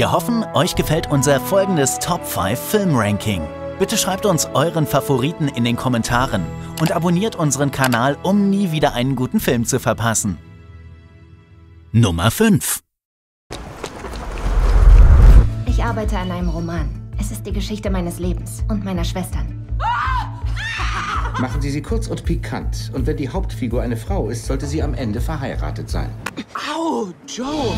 Wir hoffen, euch gefällt unser folgendes Top 5 Film-Ranking. Bitte schreibt uns euren Favoriten in den Kommentaren und abonniert unseren Kanal, um nie wieder einen guten Film zu verpassen. Nummer 5. Ich arbeite an einem Roman. Es ist die Geschichte meines Lebens und meiner Schwestern. Machen Sie sie kurz und pikant. Und wenn die Hauptfigur eine Frau ist, sollte sie am Ende verheiratet sein. Au, Joe!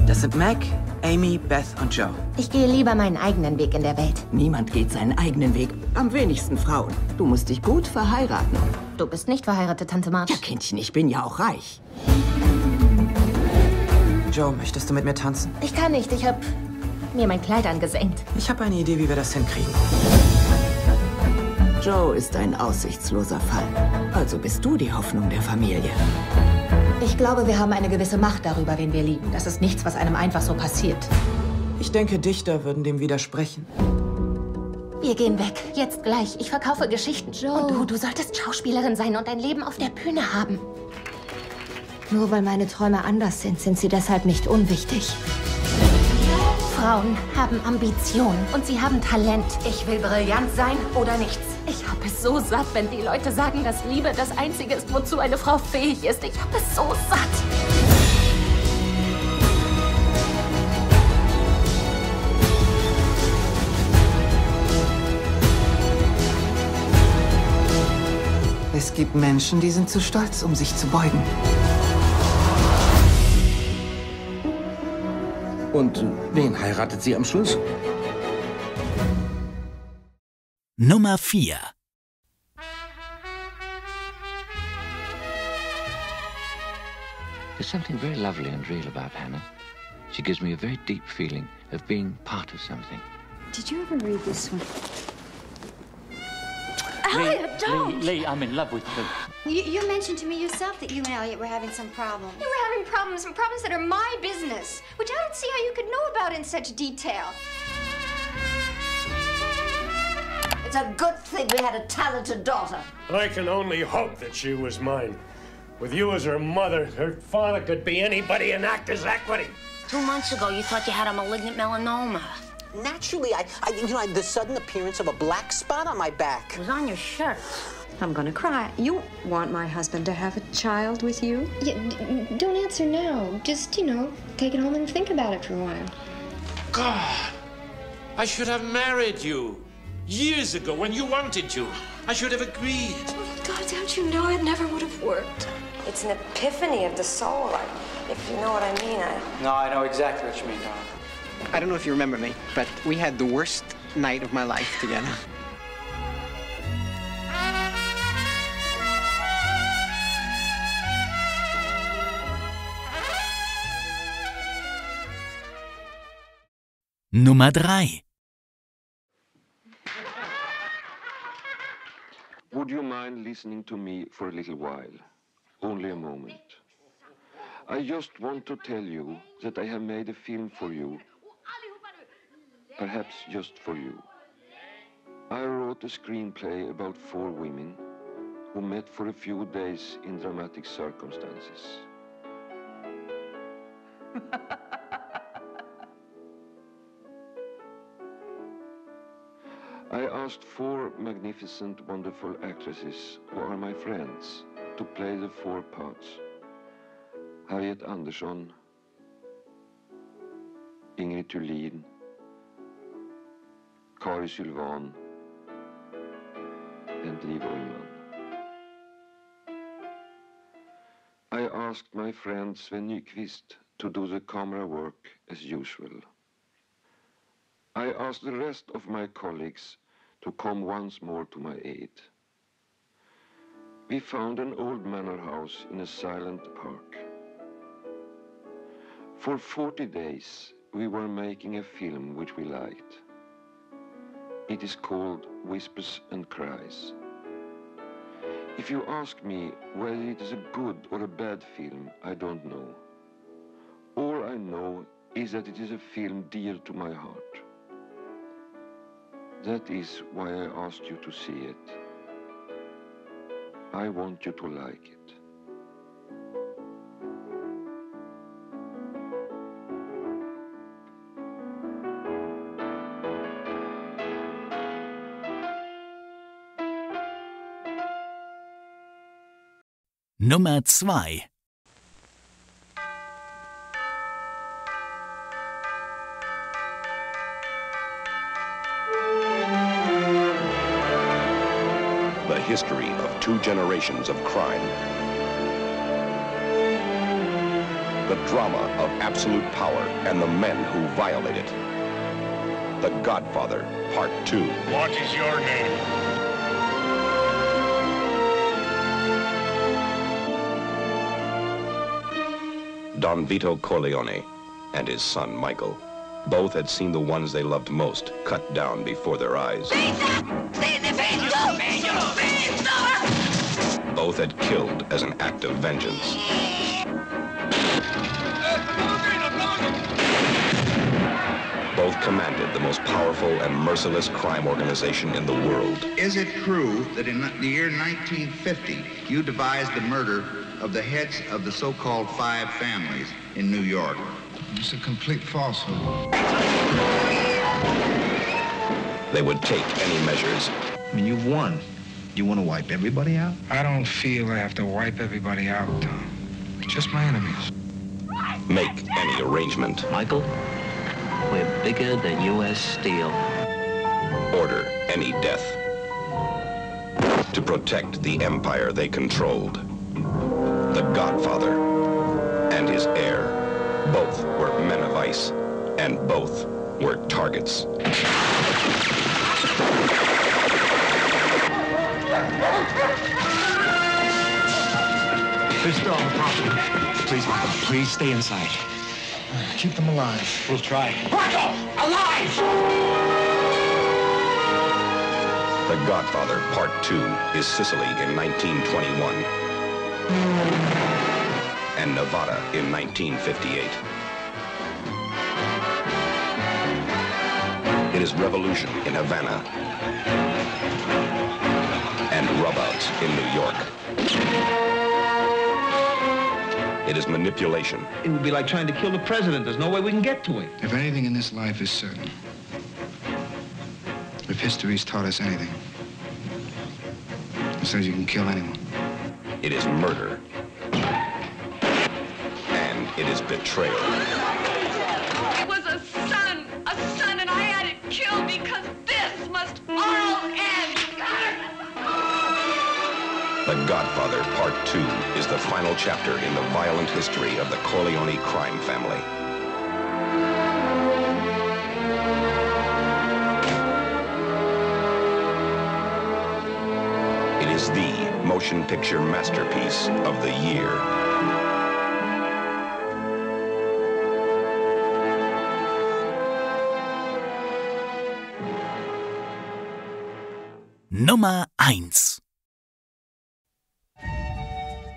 Das sind Meg, Amy, Beth und Joe. Ich gehe lieber meinen eigenen Weg in der Welt. Niemand geht seinen eigenen Weg. Am wenigsten Frauen. Du musst dich gut verheiraten. Du bist nicht verheiratet, Tante March. Ja, Kindchen, ich bin ja auch reich. Joe, möchtest du mit mir tanzen? Ich kann nicht. Ich hab mir mein Kleid angesenkt. Ich habe eine Idee, wie wir das hinkriegen. Joe ist ein aussichtsloser Fall. Also bist du die Hoffnung der Familie. Ich glaube, wir haben eine gewisse Macht darüber, wen wir lieben. Das ist nichts, was einem einfach so passiert. Ich denke, Dichter würden dem widersprechen. Wir gehen weg. Jetzt gleich. Ich verkaufe Geschichten. Joe. Und du solltest Schauspielerin sein und ein Leben auf der Bühne haben. Nur weil meine Träume anders sind, sind sie deshalb nicht unwichtig. Frauen haben Ambitionen und sie haben Talent. Ich will brillant sein oder nichts. Ich habe es so satt, wenn die Leute sagen, dass Liebe das Einzige ist, wozu eine Frau fähig ist. Ich habe es so satt. Es gibt Menschen, die sind zu stolz, um sich zu beugen. Und wen heiratet sie am Schluss? Nummer 4. There's something very lovely and real about Hannah. She gives me a very deep feeling of being part of something. Did you ever read this one? Elliot, don't! Lee, I'm in love with you. You mentioned to me yourself that you and Elliot were having some problems. You were having problems, and problems that are my business, which I don't see how you could know about in such detail. It's a good thing we had a talented daughter. I can only hope that she was mine. With you as her mother, her father could be anybody and act as equity. 2 months ago, you thought you had a malignant melanoma. Naturally, the sudden appearance of a black spot on my back. It was on your shirt. I'm gonna cry. You want my husband to have a child with you? Yeah, don't answer now. Just, take it home and think about it for a while. God, I should have married you years ago when you wanted to. I should have agreed. God, don't you know it never would have worked? It's an epiphany of the soul, if you know what I mean. No, I know exactly what you mean, Tom. I don't know if you remember me, but we had the worst night of my life together. Nummer 3. Would you mind listening to me for a little while? Only a moment. I just want to tell you that I have made a film for you. Perhaps just for you. I wrote a screenplay about 4 women who met for a few days in dramatic circumstances. I asked 4 magnificent, wonderful actresses who are my friends to play the 4 parts. Harriet Andersson, Ingrid Thulin, Kari Sylvan, and Liv Ullmann. I asked my friend Sven Nykvist to do the camera work as usual. I asked the rest of my colleagues to come once more to my aid. We found an old manor house in a silent park. For 40 days, we were making a film which we liked. It is called Whispers and Cries. If you ask me whether it is a good or a bad film, I don't know. All I know is that it is a film dear to my heart. That is why I asked you to see it. I want you to like it. Nummer 2. The history of 2 generations of crime. The drama of absolute power and the men who violate it. The Godfather, Part 2. What is your name? Don Vito Corleone and his son Michael. Both had seen the ones they loved most cut down before their eyes. Both had killed as an act of vengeance. Both commanded the most powerful and merciless crime organization in the world. Is it true that in the year 1950, you devised the murder of the heads of the so-called 5 families in New York? It's a complete falsehood. They would take any measures. I mean, you've won. You want to wipe everybody out? I don't feel I have to wipe everybody out, Tom. Just my enemies. Make any arrangement. Michael, we're bigger than U.S. Steel. Order any death. To protect the empire they controlled. The Godfather and his heir. Both were men of ice, and both were targets. They're still on the property. Please, Michael, please stay inside. Keep them alive. We'll try. Michael! Alive! The Godfather, Part 2, is Sicily in 1921. And Nevada in 1958. It is revolution in Havana and rubouts in New York. It is manipulation. It would be like trying to kill the president. There's no way we can get to him. If anything in this life is certain, if history's taught us anything, it says you can kill anyone. It is murder. And it is betrayal. It was a son, and I had it killed because this must all end. The Godfather, Part 2, is the final chapter in the violent history of the Corleone crime family. It is the motion picture masterpiece of the year. Nummer 1.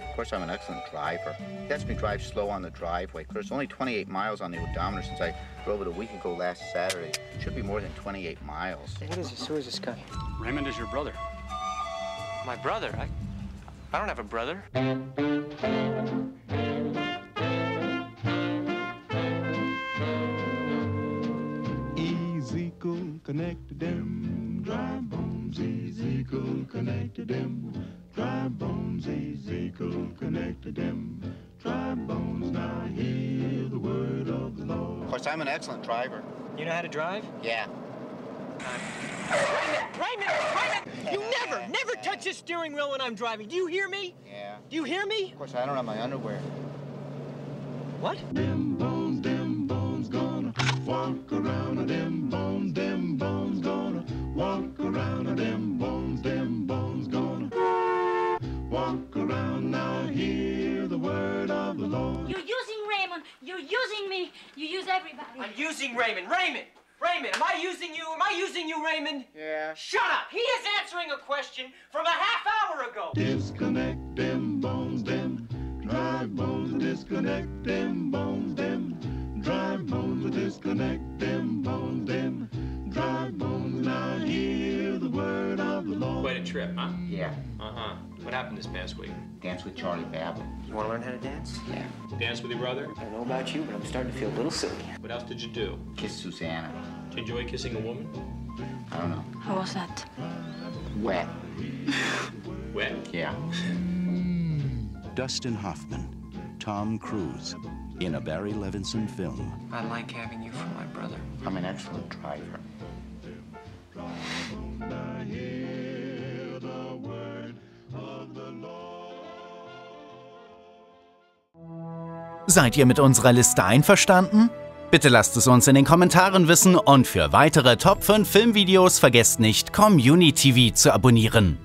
Of course, I'm an excellent driver. He lets me drive slow on the driveway. There's only 28 miles on the odometer since I drove it a week ago last Saturday. It should be more than 28 miles. What is this? Who is this guy? Raymond is your brother. My brother? I don't have a brother. Easy, cool, connected them. Dry bones, easy, cool, connected them. Dry bones, easy, cool, connected them. Dry bones, now hear the word of the Lord. Of course, I'm an excellent driver. You know how to drive? Yeah. Raymond! You never touch the steering wheel when I'm driving. Do you hear me? Yeah. Do you hear me? Of course, I don't have my underwear. What? Them bones gonna walk around. Them bones gonna walk around. Them bones gonna walk around. Now hear the word of the Lord. You're using Raymond. You're using me. You use everybody. I'm using Raymond. Raymond, am I using you? Am I using you, Raymond? Yeah. Shut up! He is answering a question from a half hour ago. Disconnect them bones, them dry bones. Disconnect them bones, them dry bones. Disconnect them bones, them dry bones. Now hear the word of the Lord. Quite a trip, huh? Yeah. Uh-huh. What happened this past week? Dance with Charlie Babbitt. You want to learn how to dance? Yeah. Dance with your brother? I don't know about you, but I'm starting to feel a little silly. What else did you do? Kiss Susanna. Do you enjoy kissing a woman? I don't know. How was that? Wet. Wet? Yeah. Dustin Hoffman, Tom Cruise, in a Barry Levinson film. I like having you for my brother. I'm an excellent driver. Seid ihr mit unserer Liste einverstanden? Bitte lasst es uns in den Kommentaren wissen und für weitere Top 5 Filmvideos vergesst nicht, communiTV zu abonnieren.